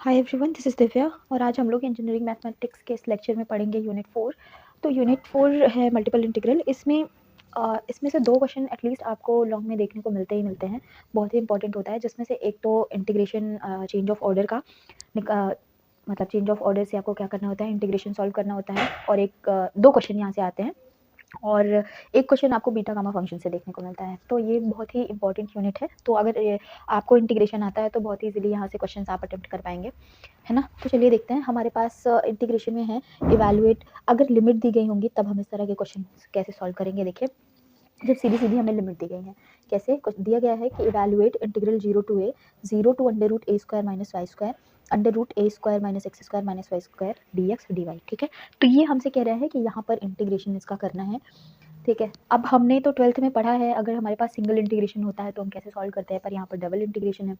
Hi everyone, this is Divya और आज हम लोग इंजीनियरिंग मैथमेटिक्स के इस लेक्चर में पढ़ेंगे यूनिट 4। तो यूनिट 4 है मल्टीपल इंटीग्रल। इसमें से 2 क्वेश्चन एटलीस्ट आपको लॉन्ग में देखने को मिलते ही मिलते हैं। बहुत ही इंपॉर्टेंट होता है, जिसमें से एक तो इंटीग्रेशन चेंज ऑफ ऑर्डर का मतलब चेंज ऑफ ऑर्डर से आपको क्या करना होता है, इंटीग्रेशन सॉल्व करना होता है। और 2 क्वेश्चन यहाँ से आते हैं और एक क्वेश्चन आपको बीटा गामा फंक्शन से देखने को मिलता है। तो ये बहुत ही इंपॉर्टेंट यूनिट है। तो अगर आपको इंटीग्रेशन आता है तो बहुत ही ईजिली यहाँ से क्वेश्चन आप अटेम्प्ट कर पाएंगे, है ना। तो चलिए देखते हैं। हमारे पास इंटीग्रेशन में है इवैल्यूएट। अगर लिमिट दी गई होंगी तब हम इस तरह के क्वेश्चन कैसे सॉल्व करेंगे। देखिए, जब सीधी सीधी हमें लिमिट दी गई है, कैसे कुछ दिया गया है कि evaluate integral 0 to under root A square minus Y square under root A square minus x square minus Y square D x D Y. ठीक है, तो ये हमसे कह रहा है कि यहाँ पर इंटीग्रेशन इसका करना है। ठीक है, अब हमने तो 12th में पढ़ा है, अगर हमारे पास सिंगल इंटीग्रेशन होता है तो हम कैसे सॉल्व करते हैं, पर यहाँ पर डबल इंटीग्रेशन है।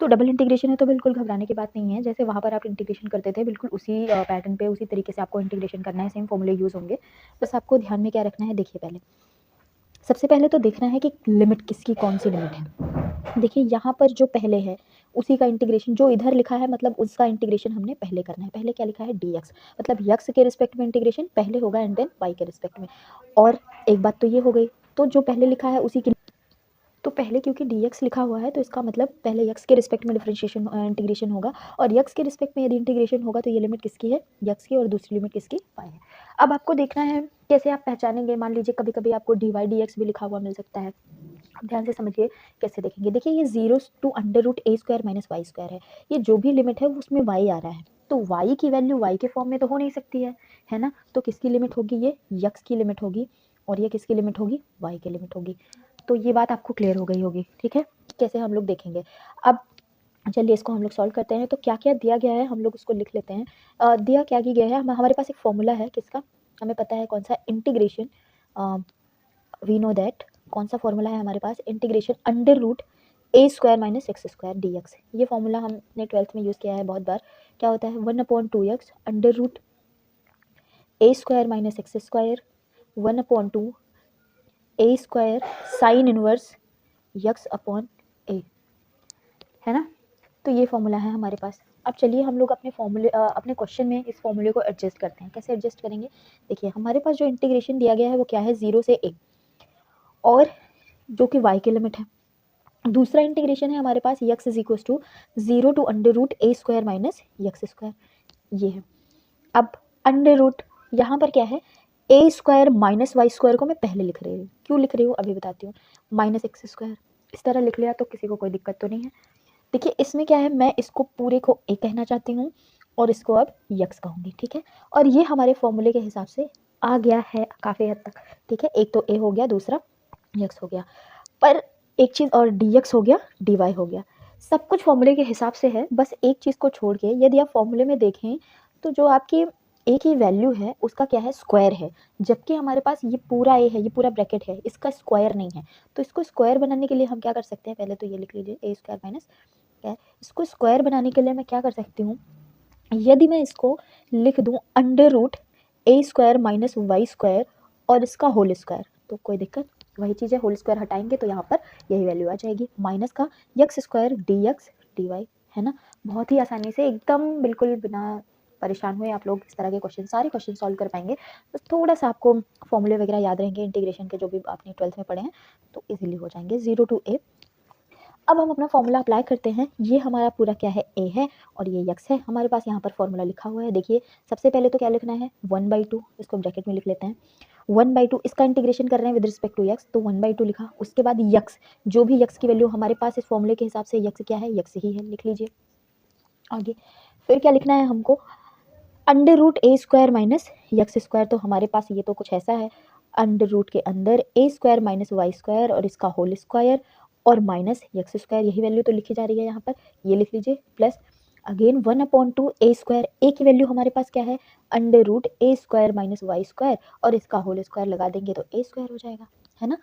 तो डबल इंटीग्रेशन है तो बिल्कुल घबराने की बात नहीं है। जैसे वहाँ पर आप इंटीग्रेशन करते थे, बिल्कुल उसी पैटर्न पे उसी तरीके से आपको इंटीग्रेशन करना है। सेम फॉर्मूले यूज़ होंगे। बस आपको ध्यान में क्या रखना है, देखिए पहले सबसे पहले तो देखना है कि लिमिट किसकी कौन सी लिमिट है। देखिए यहाँ पर जो पहले है उसी का इंटीग्रेशन, जो इधर लिखा है मतलब उसका इंटीग्रेशन हमने पहले करना है। पहले क्या लिखा है, dx, मतलब x के रिस्पेक्ट में इंटीग्रेशन पहले होगा एंड देन y के रिस्पेक्ट में। और एक बात तो ये हो गई, तो जो पहले लिखा है उसी की, तो पहले क्योंकि dx लिखा हुआ है तो इसका मतलब पहले x के रिस्पेक्ट में डिफरेंशिएशन इंटीग्रेशन होगा, और x के रिस्पेक्ट में यदि इंटीग्रेशन होगा तो ये लिमिट किसकी है, x की, और दूसरी लिमिट किसकी, y है। अब आपको देखना है कैसे आप पहचानेंगे। मान लीजिए कभी कभी आपको dy dx भी लिखा हुआ मिल सकता है। ध्यान से समझिए कैसे देखेंगे। देखिए ये 0 to under root A square minus Y square है। ये जो भी लिमिट है उसमें y आ रहा है, तो y की वैल्यू y के फॉर्म में तो हो नहीं सकती है ना। तो किसकी लिमिट होगी, ये x की लिमिट होगी, और ये किसकी लिमिट होगी, y की लिमिट होगी। तो ये बात आपको क्लियर हो गई होगी। ठीक है, कैसे हम लोग देखेंगे। अब चलिए इसको हम लोग सॉल्व करते हैं। तो क्या क्या दिया गया है हम लोग उसको लिख लेते हैं। दिया क्या गया है, हमारे पास एक फॉर्मूला है किसका, हमें पता है कौन सा, इंटीग्रेशन। वी नो दैट कौन सा फॉर्मूला है हमारे पास, इंटीग्रेशन अंडर रूट ए square minus x square D x. ये फॉर्मूला हमने 12th में यूज़ किया है बहुत बार। क्या होता है, 1/2x under root A square minus x square 1/2 a square sine inverse x upon a, है ना। तो ये फॉर्मूला है हमारे पास। अब चलिए हम लोग अपने क्वेश्चन में इस फॉर्मूले को एडजस्ट करते हैं। कैसे एडजस्ट करेंगे, देखिए हमारे पास जो इंटीग्रेशन दिया गया है वो क्या है, 0 से a, और जो कि y की लिमिट है। दूसरा इंटीग्रेशन है हमारे पास x is equal to 0 to under root A square minus x square, ये है। अब अंडर रूट यहाँ पर क्या है, A square minus Y square को मैं पहले लिख रही हूँ। क्यों लिख रही हूँ अभी बताती हूँ। माइनस एक्स स्क्वायर इस तरह लिख लिया तो किसी को कोई दिक्कत तो नहीं है। देखिए इसमें क्या है, मैं इसको पूरे को ए कहना चाहती हूँ और इसको अब यक्स कहूँगी। ठीक है, और ये हमारे फॉर्मूले के हिसाब से आ गया है काफ़ी हद तक। ठीक है, एक तो ए हो गया, दूसरा यक्स हो गया, पर एक चीज़ और, डी एक्स हो गया, डी वाई हो गया। सब कुछ फॉर्मूले के हिसाब से है, बस एक चीज़ को छोड़ के यदि आप फॉर्मूले में देखें तो जो आपकी ए की वैल्यू है उसका क्या है, स्क्वायर है। जबकि हमारे पास ये पूरा ए है, ये पूरा ब्रैकेट है, इसका स्क्वायर नहीं है। तो इसको स्क्वायर बनाने के लिए हम क्या कर सकते हैं, पहले तो ये लिख लीजिए ए स्क्वायर माइनस क्या है। इसको स्क्वायर बनाने के लिए मैं क्या कर सकती हूँ, यदि मैं इसको लिख दूँ अंडर रूट ए स्क्वायर माइनस वाई स्क्वायर और इसका होल स्क्वायर, तो कोई दिक्कत, वही चीज़ है, होल स्क्वायर हटाएंगे तो यहाँ पर यही वैल्यू आ जाएगी, माइनस का X square D x D Y, है ना। बहुत ही आसानी से एकदम बिल्कुल बिना परेशान हुए आप लोग इस तरह के क्वेश्चन, सारे क्वेश्चन सॉल्व कर पाएंगे। बस थोड़ा सा आपको फॉर्मूले वगैरह याद रहेंगे इंटीग्रेशन के, जो भी आपने 12th में पढ़े हैं, तो इजीली हो जाएंगे। 0 टू a। अब हम अपना फॉर्मूला अप्लाई करते हैं। ये हमारा पूरा क्या है, a है, और ये x है। हमारे पास यहाँ पर फॉर्मूला लिखा हुआ है। देखिए सबसे पहले तो क्या लिखना है, 1/2, इसको ब्रैकेट में लिख लेते हैं। 1/2 इसका इंटीग्रेशन कर रहे हैं विद रिस्पेक्ट टू x, तो 1/2 लिखा। उसके बाद x, जो भी x की वैल्यू हमारे पास इस फॉर्मूले के हिसाब से x क्या है, x ही है, लिख लीजिए। आगे फिर क्या लिखना है हमको, अंडर रूट ए स्क्वायर माइनस यक्स स्क्वायर, तो हमारे पास ये तो कुछ ऐसा है, अंडर रूट के अंदर ए स्क्वायर माइनस वाई स्क्वायर और इसका होल स्क्वायर और माइनस यक्स स्क्वायर, यही वैल्यू तो लिखी जा रही है यहाँ पर, ये लिख लीजिए। प्लस अगेन 1/2 ए स्क्वायर, ए की वैल्यू हमारे पास क्या है, अंडर रूट ए स्क्वायर माइनस वाई स्क्वायर और इसका होल स्क्वायर लगा देंगे तो ए स्क्वायर हो जाएगा, है ना।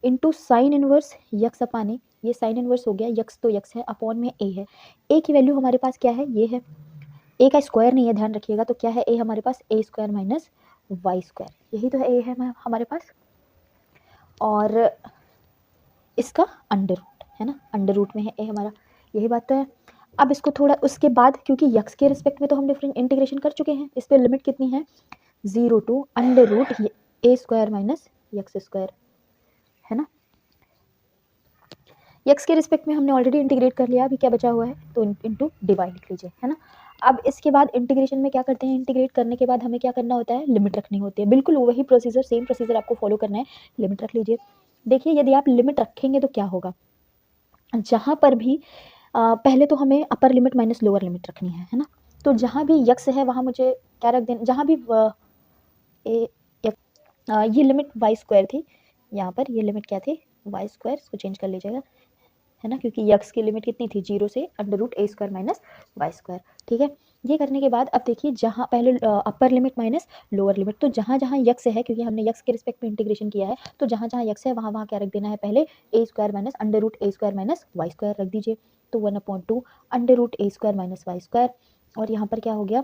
इंटू साइन इनवर्स यक्स अपान ए, ये साइन इनवर्स हो गया, यक्स तो यक्स है, अपॉन में ए है। ए की वैल्यू हमारे पास क्या है, ये है, ए का स्क्वायर नहीं है, ध्यान रखिएगा। तो क्या है ए हमारे पास, ए स्क्वायर माइनस वाई स्क्वायर, यही तो है ए है हमारे पास, और इसका अंडर रूट है ना, अंडर रूट में है ए हमारा, यही बात तो है। अब इसको थोड़ा उसके बाद, क्योंकि यक्स के रिस्पेक्ट में तो हम डिफरेंट इंटीग्रेशन कर चुके हैं, इस पर लिमिट कितनी है 0 to under root A square minus x square, है ना। यक्स के रिस्पेक्ट में हमने ऑलरेडी इंटीग्रेट कर लिया, अभी क्या बचा हुआ है, तो इंटू डिवाइड लिख लीजिए, है ना। अब इसके बाद इंटीग्रेशन में क्या करते हैं, इंटीग्रेट करने के बाद हमें क्या करना होता है, लिमिट रखनी होती है, बिल्कुल वही प्रोसीजर, सेम प्रोसीजर आपको फॉलो करना है। लिमिट रख लीजिए। देखिए यदि आप लिमिट रखेंगे तो क्या होगा, जहाँ पर भी पहले तो हमें upper limit minus lower limit रखनी है ना। तो जहाँ भी यक्स है वहाँ मुझे क्या रख देना, जहाँ भी ये लिमिट वाई स्क्वायर थी, यहाँ पर ये लिमिट क्या थी, वाई स्क्वायर, इसको चेंज कर लीजिएगा, है ना, क्योंकि यक्स की लिमिट कितनी थी 0 से अंडर रूट ए स्क्वायर माइनस वाई स्क्वायर। ठीक है, ये करने के बाद अब देखिए जहाँ पहले upper limit minus lower limit, तो जहाँ जहाँ यक्स है, क्योंकि हमने यक्स के रिस्पेक्ट में इंटीग्रेशन किया है, तो जहाँ जहाँ यक्स है वहाँ वहाँ क्या रख देना है, पहले ए स्क्वायर माइनस अंडर रूट ए स्क्वायर माइनस वाई स्क्वायर रख दीजिए। तो 1/2 अंडर रूट ए स्क्वायर माइनस वाई स्क्वायर, और यहाँ पर क्या हो गया,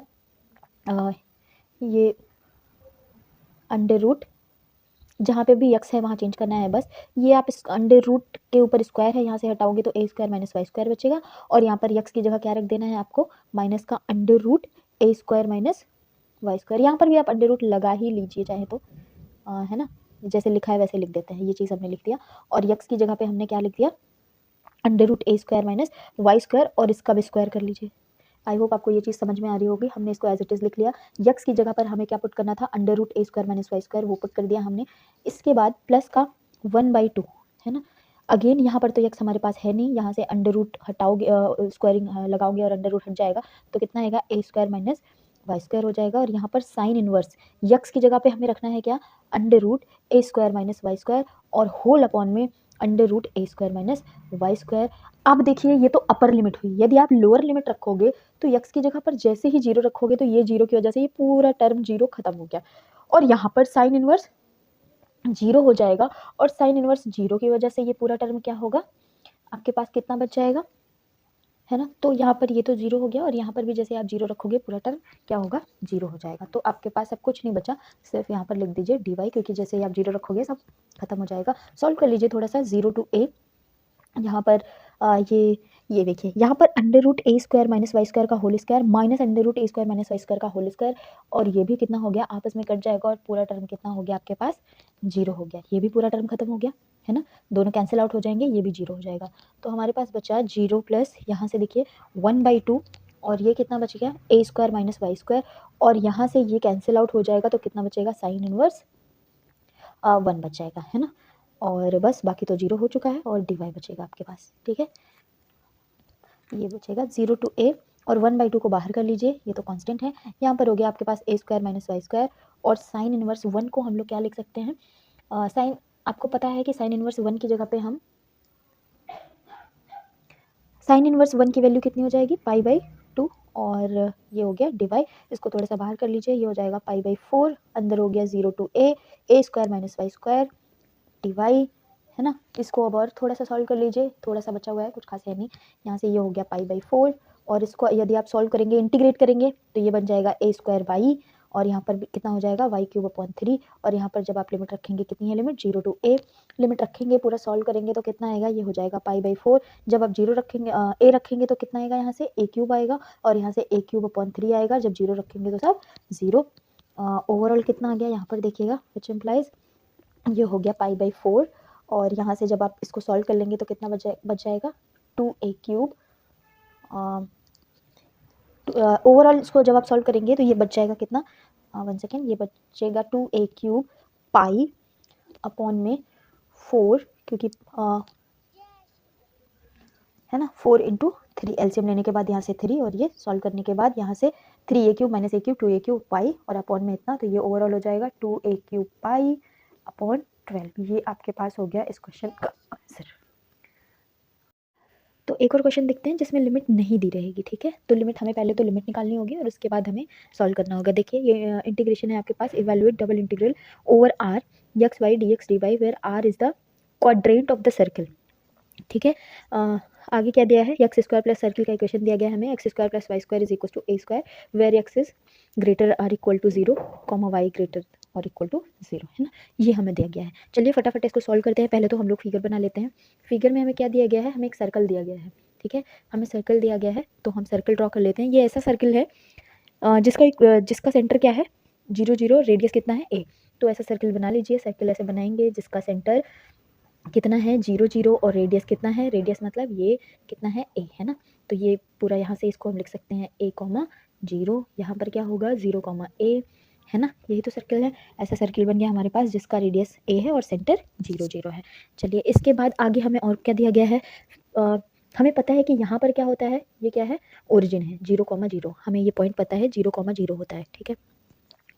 ये अंडर रूट, जहाँ पे भी यक्स है वहाँ चेंज करना है बस। ये आप इस अंडर रूट के ऊपर स्क्वायर है, यहाँ से हटाओगे तो ए स्क्वायर माइनस वाई स्क्वायर बचेगा, और यहाँ पर यक्स की जगह क्या रख देना है आपको, माइनस का अंडर रूट ए स्क्वायर माइनस वाई स्क्वायर। यहाँ पर भी आप अंडर रूट लगा ही लीजिए चाहे तो, है ना, जैसे लिखा है वैसे लिख देते हैं, ये चीज़ हमने लिख दिया। और यक्स की जगह पे हमने क्या लिख दिया, अंडर रूट ए स्क्वायर माइनस वाई स्क्वायर, और इसका भी स्क्वायर कर लीजिए। आई होप आपको ये चीज़ समझ में आ रही होगी। हमने इसको एज इट इज़ लिख लिया, यक्स की जगह पर हमें क्या पुट करना था, अंडर रूट ए स्क्वायर माइनस वाई स्क्वायर, वो पुट कर दिया हमने। इसके बाद प्लस का 1/2, है ना। अगेन यहाँ पर तो यक्स हमारे पास है नहीं, यहाँ से अंडर रूट हटाओगे, स्क्वायरिंग लगाओगे और अंडर रूट हट जाएगा, तो कितना आएगा, ए स्क्वायर माइनस वाई स्क्वायर हो जाएगा। और यहाँ पर साइन इनवर्स, यक्स की जगह पे हमें रखना है क्या, अंडर रूट ए स्क्वायर माइनस वाई स्क्वायर, और होल अपॉन में अंडर रूट ए स्क्वायर माइनस वाई स्क्वायर। अब देखिए ये तो अपर लिमिट हुई, यदि आप लोअर लिमिट रखोगे तो यक्स की जगह पर जैसे ही 0 रखोगे तो ये 0 की वजह से ये पूरा टर्म 0 खत्म हो गया, और यहाँ पर साइन इनवर्स 0 हो जाएगा, और साइन इनवर्स 0 की वजह से ये पूरा टर्म क्या होगा, आपके पास कितना बच जाएगा, है ना। तो यहाँ पर ये तो 0 हो गया, और यहाँ पर भी जैसे आप 0 रखोगे पूरा टर्म क्या होगा, 0 हो जाएगा। तो आपके पास अब कुछ नहीं बचा, सिर्फ यहाँ पर लिख दीजिए dy, क्योंकि जैसे ही आप 0 रखोगे सब खत्म हो जाएगा। सॉल्व कर लीजिए थोड़ा सा, 0 टू a, यहाँ पर ये देखिए, यहाँ पर अंडर रूट ए स्क्वायर माइनस वाई स्क्वायर का whole square minus under root ए स्क्वायर माइनस वाई स्क्वायर का होल स्क्वायर, और ये भी कितना हो गया, आपस में कट जाएगा, और पूरा टर्म कितना हो गया आपके पास, 0 हो गया। ये भी पूरा टर्म खत्म हो गया, है ना, दोनों कैंसिल आउट हो जाएंगे, ये भी 0 हो जाएगा। तो हमारे पास बचा 0 प्लस यहाँ से देखिए 1/2, और ये कितना बच गया, ए स्क्वायर माइनस वाई स्क्वायर, और यहाँ से ये कैंसिल आउट हो जाएगा, तो कितना बचेगा, साइन इनवर्स 1 बच जाएगा, है ना। और बस बाकी तो 0 हो चुका है, और dy बचेगा आपके पास। ठीक है, ये बचेगा 0 टू a, और 1/2 को बाहर कर लीजिए, ये तो कांस्टेंट है। यहाँ पर हो गया आपके पास ए स्क्वायर माइनस वाई स्क्वायर, और साइन इनवर्स 1 को हम लोग क्या लिख सकते हैं, साइन, आपको पता है कि साइन इनवर्स 1 की जगह पे हम, साइन इनवर्स 1 की वैल्यू कितनी हो जाएगी, π/2, और ये हो गया डिवाई, इसको थोड़ा सा बाहर कर लीजिए, ये हो जाएगा π/4, अंदर हो गया 0 to a square minus Y square d y, है ना। इसको अब और थोड़ा सा सॉल्व कर लीजिए, थोड़ा सा बचा हुआ है, कुछ खास है नहीं। यहाँ से ये हो गया π/4, और इसको यदि आप सॉल्व करेंगे, इंटीग्रेट करेंगे, तो ये बन जाएगा ए स्क्वायर वाई, और यहाँ पर भी कितना हो जाएगा, y³ 3, और यहाँ पर जब आप लिमिट रखेंगे, कितनी है लिमिट, 0 टू a, लिमिट रखेंगे, पूरा सॉल्व करेंगे तो कितना आएगा, ये हो जाएगा π/4। जब आप 0 रखेंगे, a रखेंगे तो कितना आएगा, यहाँ से a³ आएगा, और यहाँ से a³ आएगा, जब 0 रखेंगे तो सब 0। ओवरऑल कितना आ गया, यहाँ पर देखिएगा, विच इम्प्लाइज ये हो गया π/4, और यहाँ से जब आप इसको सॉल्व कर लेंगे तो कितना बच जाएगा, 2a³। ओवरऑल इसको जब आप सॉल्व करेंगे तो ये बच जाएगा कितना, 1 सेकेंड, ये बचेगा 2a³ पाई अपॉन में 4, क्योंकि है ना, 4 इंटू 3, एलसीएम लेने के बाद यहाँ से 3, और ये सॉल्व करने के बाद यहाँ से 3a³ माइनस a³ 2a³ पाई, और अपॉन में इतना, तो ये ओवरऑल हो जाएगा 2a³ पाई अपॉन 12। ये आपके पास हो गया इस क्वेश्चन का आंसर। तो एक और क्वेश्चन देखते हैं जिसमें लिमिट नहीं दी रहेगी। ठीक है, तो लिमिट हमें पहले तो लिमिट निकालनी होगी, और उसके बाद हमें सॉल्व करना होगा। देखिए ये इंटीग्रेशन है आपके पास, evaluate double integral over R x Y D x D y, where R is the quadrant of the circle. ठीक है, आगे क्या दिया है, एक्स स्क्वायर प्लस सर्किल का इक्वेशन दिया गया है हमें, x square plus Y square is equal to A square, where x is greater or equal to 0, comma y greater और इक्वल टू 0, है ना। ये हमें दिया गया है। चलिए फटाफट इसको सॉल्व करते हैं। पहले तो हम लोग फिगर बना लेते हैं। फिगर में हमें क्या दिया गया है, हमें एक सर्कल दिया गया है। ठीक है। हमें सर्कल दिया गया है तो हम सर्कल ड्रॉ कर लेते हैं। ये ऐसा सर्कल है जिसका सेंटर क्या है 0 0, रेडियस कितना है a। तो ऐसा सर्कल बना लीजिए। सर्कल ऐसे बनाएंगे जिसका सेंटर कितना है 0 0 और रेडियस कितना है, रेडियस मतलब ये कितना है a, है ना। तो ये पूरा यहाँ से इसको हम लिख सकते हैं a, 0, यहाँ पर क्या होगा 0, a, है ना। यही तो सर्कल है। ऐसा सर्कल बन गया हमारे पास जिसका रेडियस a है और सेंटर 0 0 है। चलिए इसके बाद आगे हमें और क्या दिया गया है, हमें पता है कि यहाँ पर क्या होता है, ये क्या है ओरिजिन है 0, 0, हमें ये पॉइंट पता है 0, 0 होता है, ठीक है।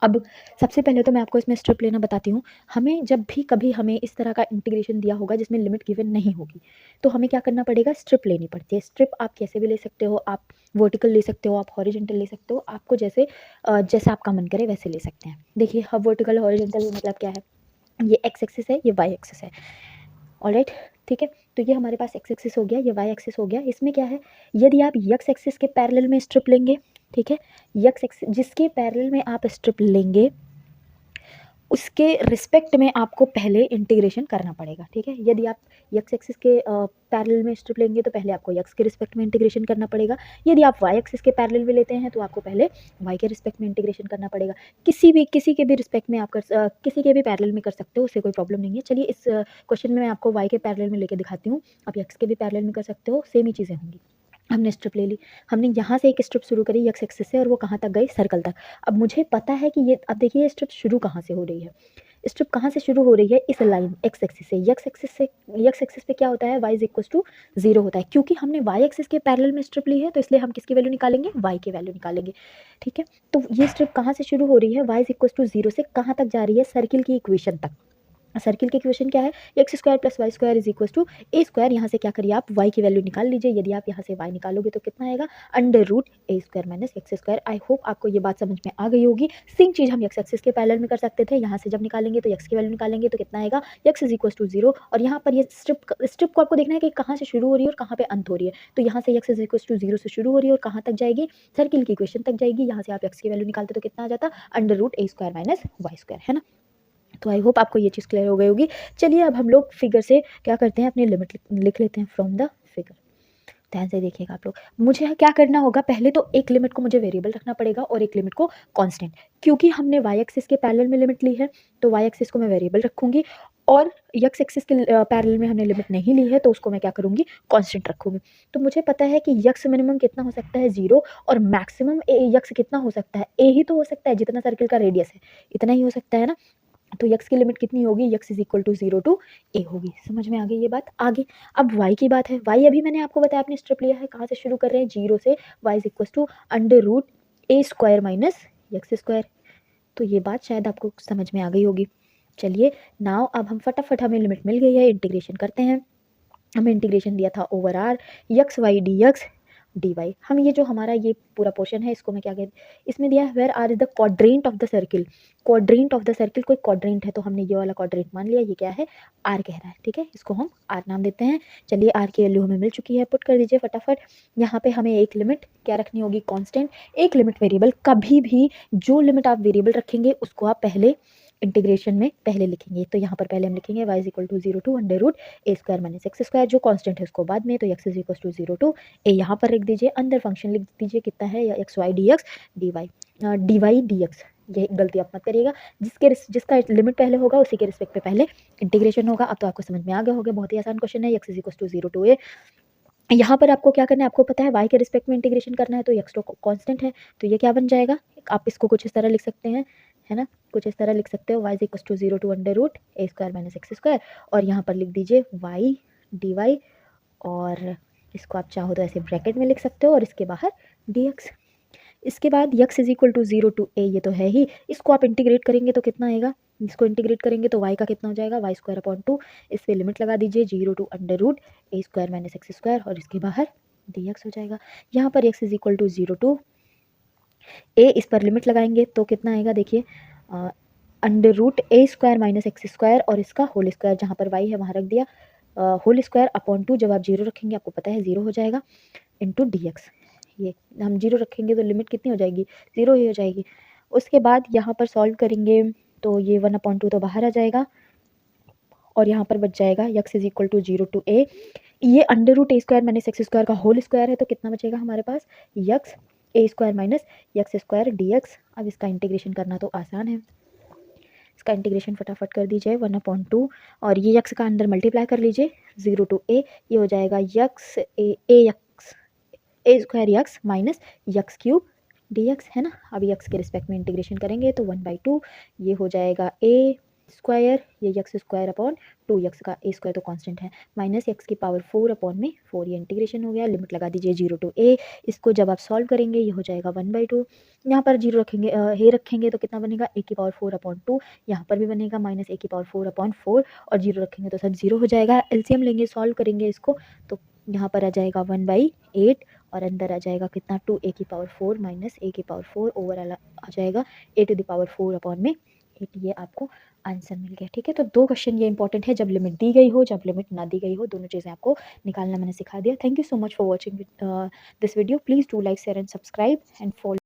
अब सबसे पहले तो मैं आपको इसमें स्ट्रिप लेना बताती हूँ। हमें जब भी कभी हमें इस तरह का इंटीग्रेशन दिया होगा जिसमें लिमिट गिवन नहीं होगी तो हमें क्या करना पड़ेगा, स्ट्रिप लेनी पड़ती है। स्ट्रिप आप कैसे भी ले सकते हो, आप वर्टिकल ले सकते हो, आप हॉरिजेंटल ले सकते हो, आपको जैसे आपका मन करे वैसे ले सकते हैं। देखिए अब वर्टिकल हॉरिजेंटल मतलब क्या है, ये एक्स एक्सिस है, ये वाई एक्सिस है, ऑलराइट, ठीक है। तो ये हमारे पास एक्स एक्सिस हो गया, ये वाई एक्सिस हो गया। इसमें क्या है, यदि आप एक्स एक्सिस के पैरेलल में स्ट्रिप लेंगे, ठीक है, एक्स एक्सिस जिसके पैरेलल में आप स्ट्रिप लेंगे उसके रिस्पेक्ट में आपको पहले इंटीग्रेशन करना पड़ेगा, ठीक है। यदि आप एक्स एक्सिस के पैरेलल में स्ट्रिप लेंगे तो पहले आपको एक्स के रिस्पेक्ट में इंटीग्रेशन करना पड़ेगा। यदि आप वाई एक्सिस के पैरेलल में लेते हैं तो आपको पहले वाई के रिस्पेक्ट में इंटीग्रेशन करना पड़ेगा। किसी के भी रिस्पेक्ट में आप किसी के भी पैरेलल में कर सकते हो, उससे कोई प्रॉब्लम नहीं है। चलिए इस क्वेश्चन में मैं आपको वाई के पैरेलल में लेके दिखाती हूँ। आप एक्स के भी पैरेलल में कर सकते हो, सेम ही चीज़ें होंगी। हमने स्ट्रिप ले ली, हमने यहाँ से एक स्ट्रिप शुरू करी एक्स एक्सिस से और वो कहाँ तक गई, सर्कल तक। अब मुझे पता है कि ये, अब देखिए ये स्ट्रिप शुरू कहाँ से हो रही है, स्ट्रिप कहाँ से शुरू हो रही है, इस लाइन एक्स एक्सिस से। एक्स एक्सिस पे क्या होता है, y इज इक्वल टू 0 होता है। क्योंकि हमने y एक्सिस के पैरेलल में स्ट्रिप ली है तो इसलिए हम किसकी वैल्यू निकालेंगे, y की वैल्यू निकालेंगे, ठीक है। तो ये स्ट्रिप कहाँ से शुरू हो रही है, y इज इक्वल टू 0 से कहाँ तक जा रही है, सर्किल की इक्वेशन तक। सर्किल की इक्वेशन क्या है, x square plus Y square is equal to A square. यहाँ से क्या करिए आप y की वैल्यू निकाल लीजिए। यदि आप यहाँ से y निकालोगे तो कितना आएगा, under root A square minus x square. I hope आपको ये बात समझ में आ गई होगी। सेम चीज़ हम एक्स एक्सिस के पैरेलल में कर सकते थे। यहाँ से जब निकालेंगे तो x की वैल्यू निकालेंगे तो कितना आएगा, x इज इक्वल टू 0। और यहाँ पर ये स्ट्रिप को आपको देखना है कि कहाँ से शुरू हो रही है और कहाँ पे अंत हो रही है। तो यहाँ से x इज इक्वल टू 0 से शुरू हो रही है और कहाँ तक जाएगी, सर्किल की इक्वेशन तक जाएगी। यहाँ से आप x की वैल्यू निकालते तो कितना आ जाता, अंडर रूट ए स्क्वायर माइनस वाई स्क्वायर, है ना। तो आई होप आपको ये चीज़ क्लियर हो गई होगी। चलिए अब हम लोग फिगर से क्या करते हैं, अपनी लिमिट लिख लेते हैं फ्रॉम द फिगर। ध्यान से देखिएगा आप लोग। मुझे क्या करना होगा, पहले तो एक लिमिट को मुझे वेरिएबल रखना पड़ेगा और एक लिमिट को कांस्टेंट। क्योंकि हमने वाई एक्सिस के पैरेलल में लिमिट ली है तो वाई एक्सिस को मैं वेरिएबल रखूंगी और एक्स एक्सिस के पैरेलल में हमने लिमिट नहीं ली है तो उसको मैं क्या करूंगी, कांस्टेंट रखूंगी। तो मुझे पता है कि यक्स मिनिमम कितना हो सकता है 0 और मैक्सिमम यक्स कितना हो सकता है, ए ही तो हो सकता है, जितना सर्किल का रेडियस है इतना ही हो सकता है ना। तो यक्स की लिमिट कितनी होगी, x is equal to 0 to a होगी। समझ में आ गई ये बात। आगे अब y की बात है। y अभी मैंने आपको बताया, आपने स्ट्रिप लिया है, कहाँ से शुरू कर रहे हैं, 0 से। y is equal to under root A square minus x square. तो ये बात शायद आपको समझ में आ गई होगी। चलिए नाउ अब हम फटाफट, हमें लिमिट मिल गई है, इंटीग्रेशन करते हैं। हमें इंटीग्रेशन दिया था over R X Y D x D Y. हम ये जो हमारा ये पूरा पोर्शन है इसको मैं क्या कहते, इसमें दिया है where R is the quadrant of the circle. Quadrant of the circle, कोई क्वाड्रेंट है तो हमने ये वाला क्वाड्रेंट मान लिया, ये क्या है आर कह रहा है, ठीक है। इसको हम आर नाम देते हैं। चलिए आर की वैल्यू हमें मिल चुकी है, पुट कर दीजिए फटाफट। यहाँ पे हमें एक लिमिट क्या रखनी होगी, कांस्टेंट, एक लिमिट वेरिएबल। कभी भी जो लिमिट आप वेरिएबल रखेंगे उसको आप पहले इंटीग्रेशन में पहले लिखेंगे। तो यहाँ पर पहले हम लिखेंगे y is equal to 0 to under root A square minus x square, जो कांस्टेंट है उसको बाद में। तो x is equal to 0 to a यहाँ पर लिख दीजिए, अंदर फंक्शन लिख दीजिए कितना है, X Y D x D Y D x. ये गलती आप मत करिएगा, जिसका लिमिट पहले होगा उसी के रिस्पेक्ट पे पहले इंटीग्रेशन होगा। अब तो आपको समझ में आ गया होगा, बहुत ही आसान क्वेश्चन है। x is equal to 0 to a, यहाँ पर आपको क्या करना है, आपको पता है y के रिस्पेक्ट में इंटीग्रेशन करना है तो x तो कांस्टेंट है तो ये क्या बन जाएगा, आप इसको कुछ इस तरह लिख सकते हैं, है ना, कुछ इस तरह लिख सकते हो, y is equal to 0 to under root A square minus x square. और यहाँ पर लिख दीजिए y डी वाई, और इसको आप चाहो तो ऐसे ब्रैकेट में लिख सकते हो और इसके बाहर dx। इसके बाद x is equal to 0 to a, ये तो है ही, इसको आप इंटीग्रेट करेंगे तो कितना आएगा, इसको इंटीग्रेट करेंगे तो y का कितना हो जाएगा, वाई स्क्वायर अपॉन 2। इस पर लिमिट लगा दीजिए 0 to under root A square minus x square और इसके बाहर dx हो जाएगा। यहाँ पर x is equal to 0 to a, इस पर लिमिट लगाएंगे तो कितना आएगा, देखिए अंडर रूट ए स्क्वायर माइनस एक्स स्क्वायर और इसका होल स्क्वायर, जहाँ पर y है वहाँ रख दिया, होल स्क्वायर अपॉन 2। जब आप 0 रखेंगे आपको पता है 0 हो जाएगा, इंटू dx। ये हम 0 रखेंगे तो लिमिट कितनी हो जाएगी, 0 ही हो जाएगी। उसके बाद यहाँ पर सॉल्व करेंगे तो ये 1/2 तो बाहर आ जाएगा और यहाँ पर बच जाएगा x is equal to 0 to a. ये अंडर रूट ए स्क्वायर माइनस एक्स स्क्वायर का होल स्क्वायर है, तो कितना बचेगा हमारे पास x a square minus x square D x. अब इसका इंटीग्रेशन करना तो आसान है, इसका इंटीग्रेशन फटाफट कर दीजिए 1/2 और ये यक्स का अंदर मल्टीप्लाई कर लीजिए 0 to a, ये हो जाएगा x a x a square x minus x cube d x है ना। अब यक्स के रिस्पेक्ट में इंटीग्रेशन करेंगे तो 1/2 ये हो जाएगा ए स्क्वायर, ये यक्स स्क्वायर अपॉन 2 यक्स का ए स्क्वायर तो कांस्टेंट है माइनस यक्स की पावर 4 अपॉन में 4, ये इंटीग्रेशन हो गया। लिमिट लगा दीजिए 0 to a, इसको जब आप सॉल्व करेंगे ये हो जाएगा 1/2, यहाँ पर 0 रखेंगे ए रखेंगे तो कितना बनेगा ए की पावर 4 अपॉन 2, यहाँ पर भी बनेगा माइनस ए की पावर 4 अपॉन 4 और 0 रखेंगे तो सब 0 हो जाएगा। एलसीएम लेंगे, सॉल्व करेंगे इसको तो यहाँ पर आ जाएगा 1/8 और अंदर आ जाएगा कितना 2a की पावर 4 माइनस a की पावर 4 ओवरऑल आ जाएगा a to the power 4 upon में 8, ये आपको आंसर मिल गया। ठीक है, तो 2 क्वेश्चन ये इंपॉर्टेंट है, जब लिमिट दी गई हो जब लिमिट ना दी गई हो, दोनों चीज़ें आपको निकालना मैंने सिखा दिया। Thank you so much for watching this video. Please do like share and subscribe and follow